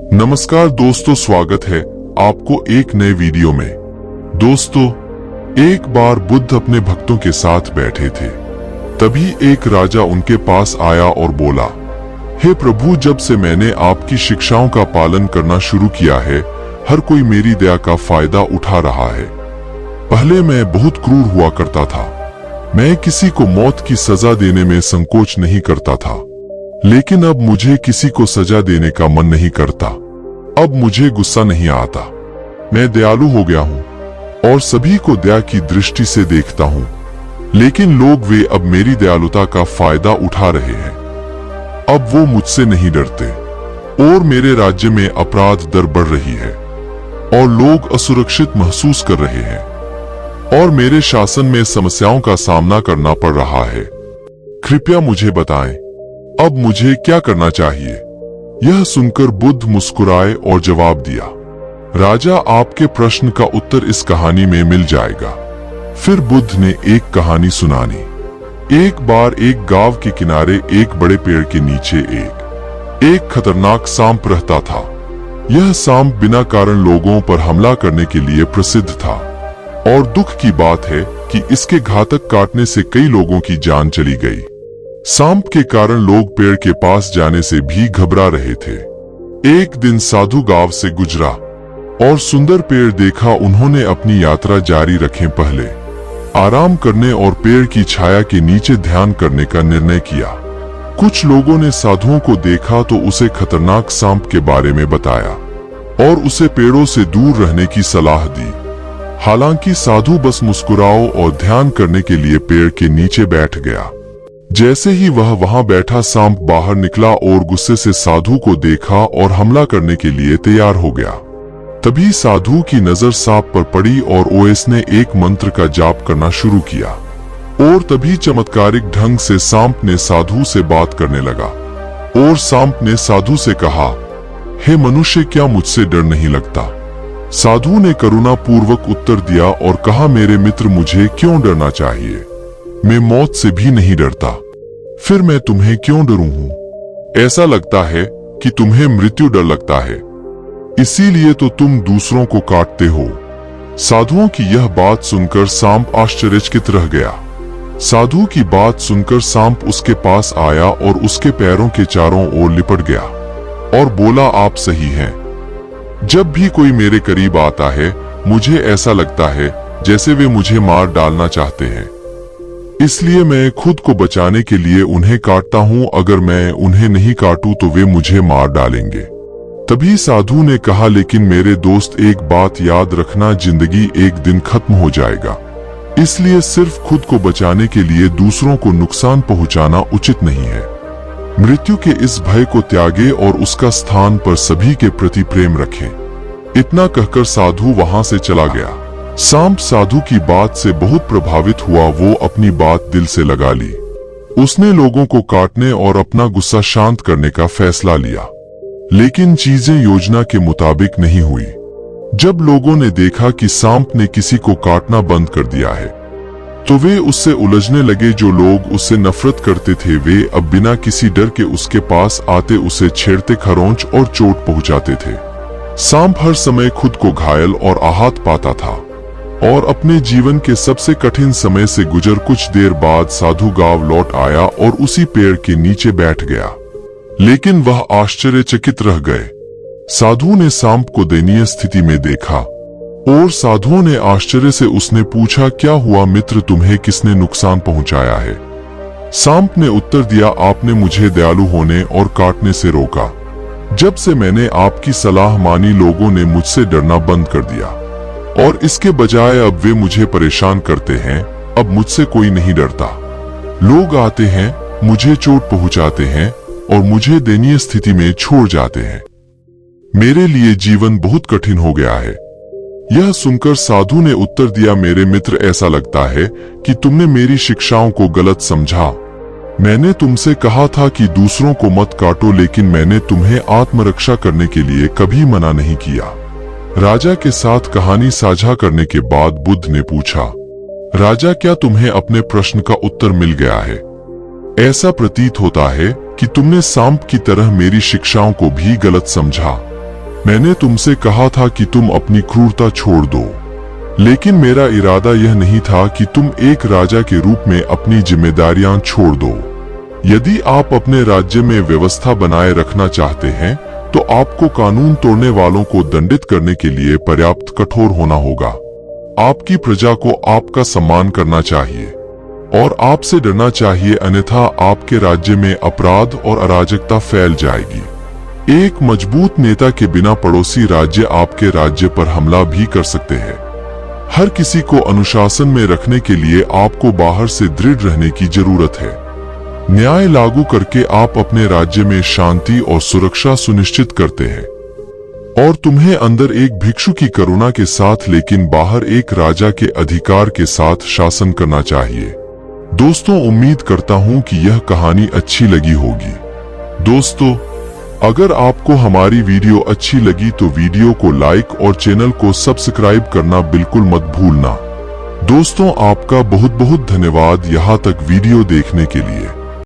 नमस्कार दोस्तों, स्वागत है आपको एक नए वीडियो में। दोस्तों, एक बार बुद्ध अपने भक्तों के साथ बैठे थे। तभी एक राजा उनके पास आया और बोला, हे प्रभु, जब से मैंने आपकी शिक्षाओं का पालन करना शुरू किया है, हर कोई मेरी दया का फायदा उठा रहा है। पहले मैं बहुत क्रूर हुआ करता था। मैं किसी को मौत की सजा देने में संकोच नहीं करता था, लेकिन अब मुझे किसी को सजा देने का मन नहीं करता। अब मुझे गुस्सा नहीं आता। मैं दयालु हो गया हूँ और सभी को दया की दृष्टि से देखता हूँ, लेकिन लोग वे अब मेरी दयालुता का फायदा उठा रहे हैं। अब वो मुझसे नहीं डरते और मेरे राज्य में अपराध दर बढ़ रही है और लोग असुरक्षित महसूस कर रहे हैं और मेरे शासन में समस्याओं का सामना करना पड़ रहा है। कृपया मुझे बताएं, अब मुझे क्या करना चाहिए? यह सुनकर बुद्ध मुस्कुराए और जवाब दिया, राजा, आपके प्रश्न का उत्तर इस कहानी में मिल जाएगा। फिर बुद्ध ने एक कहानी सुनानी। एक बार एक गांव के किनारे एक बड़े पेड़ के नीचे एक खतरनाक सांप रहता था। यह सांप बिना कारण लोगों पर हमला करने के लिए प्रसिद्ध था और दुख की बात है कि इसके घातक काटने से कई लोगों की जान चली गई। सांप के कारण लोग पेड़ के पास जाने से भी घबरा रहे थे। एक दिन साधु गांव से गुजरा और सुंदर पेड़ देखा। उन्होंने अपनी यात्रा जारी रखे पहले आराम करने और पेड़ की छाया के नीचे ध्यान करने का निर्णय किया। कुछ लोगों ने साधुओं को देखा तो उसे खतरनाक सांप के बारे में बताया और उसे पेड़ों से दूर रहने की सलाह दी। हालांकि साधु बस मुस्कुराओ और ध्यान करने के लिए पेड़ के नीचे बैठ गया। जैसे ही वह वहां बैठा, सांप बाहर निकला और गुस्से से साधु को देखा और हमला करने के लिए तैयार हो गया। तभी साधु की नजर सांप पर पड़ी और उसने एक मंत्र का जाप करना शुरू किया और तभी चमत्कारिक ढंग से सांप ने साधु से बात करने लगा और सांप ने साधु से कहा, हे मनुष्य, क्या मुझसे डर नहीं लगता? साधु ने करुणा पूर्वक उत्तर दिया और कहा, मेरे मित्र, मुझे क्यों डरना चाहिए? मैं मौत से भी नहीं डरता। फिर मैं तुम्हें क्यों डरूं हूं? ऐसा लगता है कि तुम्हें मृत्यु डर लगता है, इसीलिए तो तुम दूसरों को काटते हो। साधुओं की यह बात सुनकर सांप आश्चर्यचकित रह गया। साधु की बात सुनकर सांप उसके पास आया और उसके पैरों के चारों ओर लिपट गया और बोला, आप सही हैं। जब भी कोई मेरे करीब आता है, मुझे ऐसा लगता है जैसे वे मुझे मार डालना चाहते हैं, इसलिए मैं खुद को बचाने के लिए उन्हें काटता हूं। अगर मैं उन्हें नहीं काटूं तो वे मुझे मार डालेंगे। तभी साधु ने कहा, लेकिन मेरे दोस्त, एक बात याद रखना, जिंदगी एक दिन खत्म हो जाएगा, इसलिए सिर्फ खुद को बचाने के लिए दूसरों को नुकसान पहुंचाना उचित नहीं है। मृत्यु के इस भय को त्यागे और उसका स्थान पर सभी के प्रति प्रेम रखें। इतना कहकर साधु वहां से चला गया। सांप साधु की बात से बहुत प्रभावित हुआ। वो अपनी बात दिल से लगा ली। उसने लोगों को काटने और अपना गुस्सा शांत करने का फैसला लिया, लेकिन चीजें योजना के मुताबिक नहीं हुई। जब लोगों ने देखा कि सांप ने किसी को काटना बंद कर दिया है, तो वे उससे उलझने लगे। जो लोग उससे नफरत करते थे, वे अब बिना किसी डर के उसके पास आते, उसे छेड़ते, खरोंच और चोट पहुंचाते थे। सांप हर समय खुद को घायल और आहत पाता था और अपने जीवन के सबसे कठिन समय से गुजर कुछ देर बाद साधु गांव लौट आया और उसी पेड़ के नीचे बैठ गया। लेकिन वह आश्चर्यचकित रह गए। साधु ने सांप को दयनीय स्थिति में देखा और साधुओं ने आश्चर्य से उसने पूछा, क्या हुआ मित्र, तुम्हें किसने नुकसान पहुंचाया है? सांप ने उत्तर दिया, आपने मुझे दयालु होने और काटने से रोका। जब से मैंने आपकी सलाह मानी, लोगों ने मुझसे डरना बंद कर दिया और इसके बजाय अब वे मुझे परेशान करते हैं। अब मुझसे कोई नहीं डरता। लोग आते हैं, मुझे चोट पहुंचाते हैं और मुझे दयनीय स्थिति में छोड़ जाते हैं। मेरे लिए जीवन बहुत कठिन हो गया है। यह सुनकर साधु ने उत्तर दिया, मेरे मित्र, ऐसा लगता है कि तुमने मेरी शिक्षाओं को गलत समझा। मैंने तुमसे कहा था कि दूसरों को मत काटो, लेकिन मैंने तुम्हें आत्मरक्षा करने के लिए कभी मना नहीं किया। राजा के साथ कहानी साझा करने के बाद बुद्ध ने पूछा, राजा, क्या तुम्हें अपने प्रश्न का उत्तर मिल गया है? ऐसा प्रतीत होता है कि तुमने सांप की तरह मेरी शिक्षाओं को भी गलत समझा। मैंने तुमसे कहा था कि तुम अपनी क्रूरता छोड़ दो, लेकिन मेरा इरादा यह नहीं था कि तुम एक राजा के रूप में अपनी जिम्मेदारियां छोड़ दो। यदि आप अपने राज्य में व्यवस्था बनाए रखना चाहते हैं तो आपको कानून तोड़ने वालों को दंडित करने के लिए पर्याप्त कठोर होना होगा। आपकी प्रजा को आपका सम्मान करना चाहिए और आपसे डरना चाहिए, अन्यथा आपके राज्य में अपराध और अराजकता फैल जाएगी। एक मजबूत नेता के बिना पड़ोसी राज्य आपके राज्य पर हमला भी कर सकते हैं। हर किसी को अनुशासन में रखने के लिए आपको बाहर से दृढ़ रहने की जरूरत है। न्याय लागू करके आप अपने राज्य में शांति और सुरक्षा सुनिश्चित करते हैं और तुम्हें अंदर एक भिक्षु की करुणा के साथ लेकिन बाहर एक राजा के अधिकार के साथ शासन करना चाहिए। दोस्तों, उम्मीद करता हूं कि यह कहानी अच्छी लगी होगी। दोस्तों, अगर आपको हमारी वीडियो अच्छी लगी तो वीडियो को लाइक और चैनल को सब्सक्राइब करना बिल्कुल मत भूलना। दोस्तों, आपका बहुत बहुत धन्यवाद यहाँ तक वीडियो देखने के लिए।